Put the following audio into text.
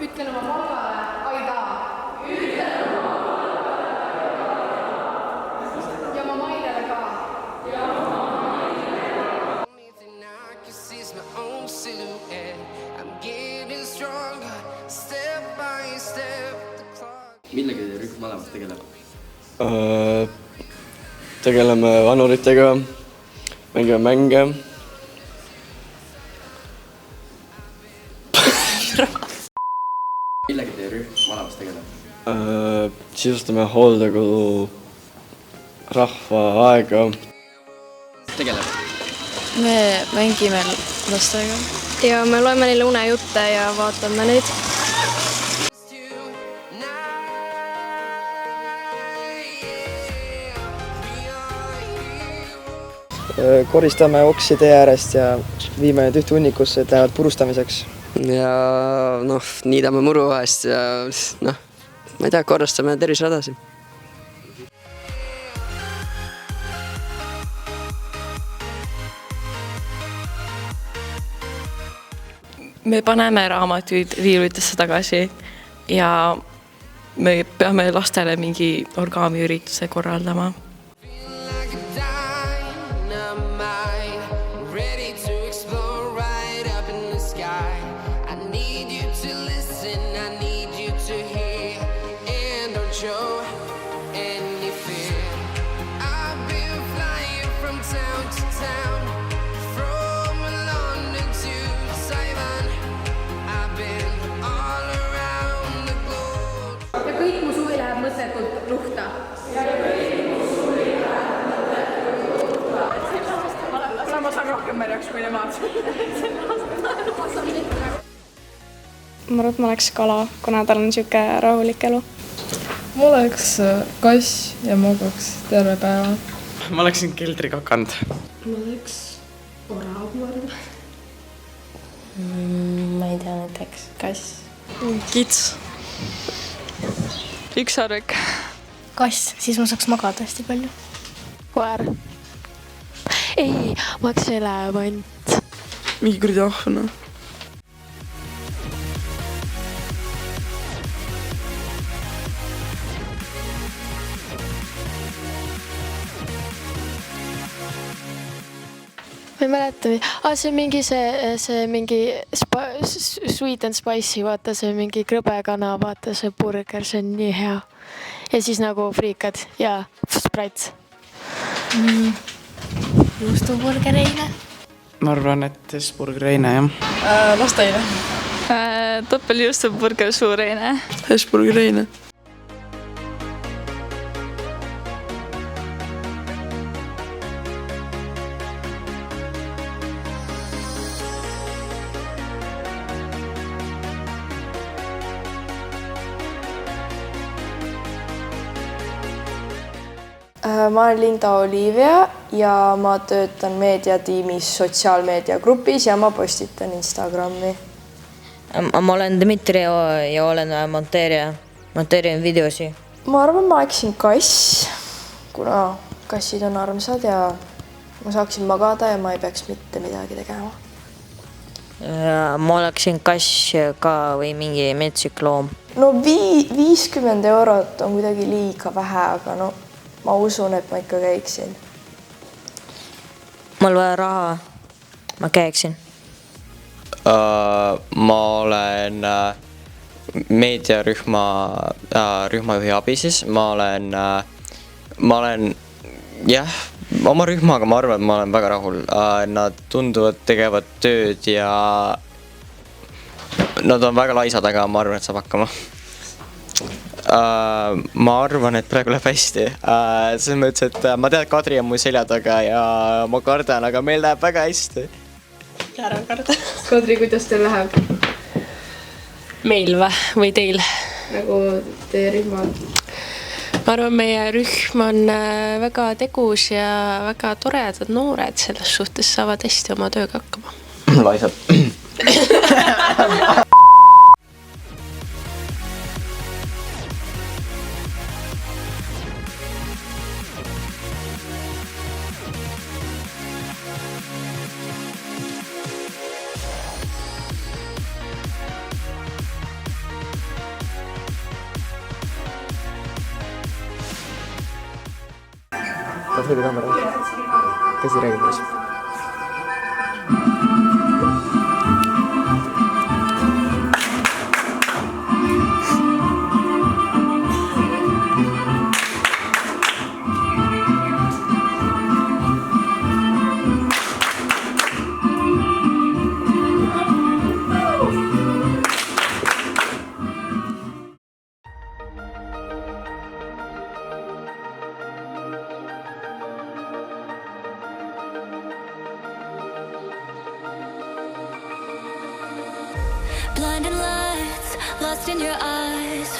Ütlen oma palgale aidaa. Ja oma mainele ka. Millega teie rühm mõlemad tegeleb? Tegeleme vanuritega, mängime mänge. Millega teie rühm mõlemad tegeleb? Sisustame hooldekodu rahva aega. Tegeleb? Me mängime lastega. Ja me loeme neile unejutte ja vaatame neid. Koristame oksi tee äärest ja viime need ühte hunnikusse, et lähevad purustamiseks. Ja niidame muru vahest ja ma ei tea, korrastame tervisradasi. Me paneme raamatuid riiulitesse tagasi ja me peame lastele mingi orgaamiürituse korraldama. Ja kõik mu suvi läheb mõtletult luhta. Ma saan rohkem märjaks kui nemad. Ma arvan, et ma oleks kala, kuna tal on siuke rahulik elu. Ma oleks kass ja magaks terve päeva. Ma oleksin keldrikakand. Ma oleks orav, ma arvan. Ma ei tea, näiteks kass. Kits. Ükssarvik. Kass, siis ma saaks magada hästi palju. Koer. Ei, ma oleks elevant. Mingi kuradi ahvna. Ma ei mäleta. See on mingi see mingi sweet and spicy, vaata see mingi krõbekana, vaata see burger, see on nii hea. Ja siis nagu friikad ja Sprite. Juustuburgereine. Ma arvan, et Hesburgereine, jah. Lasteine. Topeljuustuburger suureine. Hesburgereine. Ma olen Linda Olivia ja ma töötan meediatiimis sotsiaalmeediagrupis ja ma postitan Instagrami. Ma olen Dmitri ja olen monteerija. Monteerin videosi. Ma arvan, ma oleksin kass, kuna kassid on armsad ja ma saaksin magada ja ma ei peaks mitte midagi tegema. Ma oleksin kass ka või mingi metsik loom. No 50 eurot on kuidagi liiga vähe, aga ma usun, et ma ikka käiksin. Mul vaja raha. Ma käiksin. Ma olen rühmajuhi abi siis. Ma olen jah, oma rühmaga ma arvan, et ma olen väga rahul. Nad tunduvad tegevad tööd ja nad on väga laisad, aga ma arvan, et saab hakkama. Ma arvan, et praegu läheb hästi. Selles mõttes, et ma tean, et Kadri on mu selja taga ja ma kardan, aga meil läheb väga hästi. Ära karda. Kadri, kuidas teil läheb? Meil või teil? Nagu teie rühmad? Ma arvan, meie rühm on väga tegus ja väga toredad noored, selles suhtes saavad hästi oma tööga hakkama. Laisad. hoida kaamera. Käsi räägib mees. Blinding lights, lost in your eyes.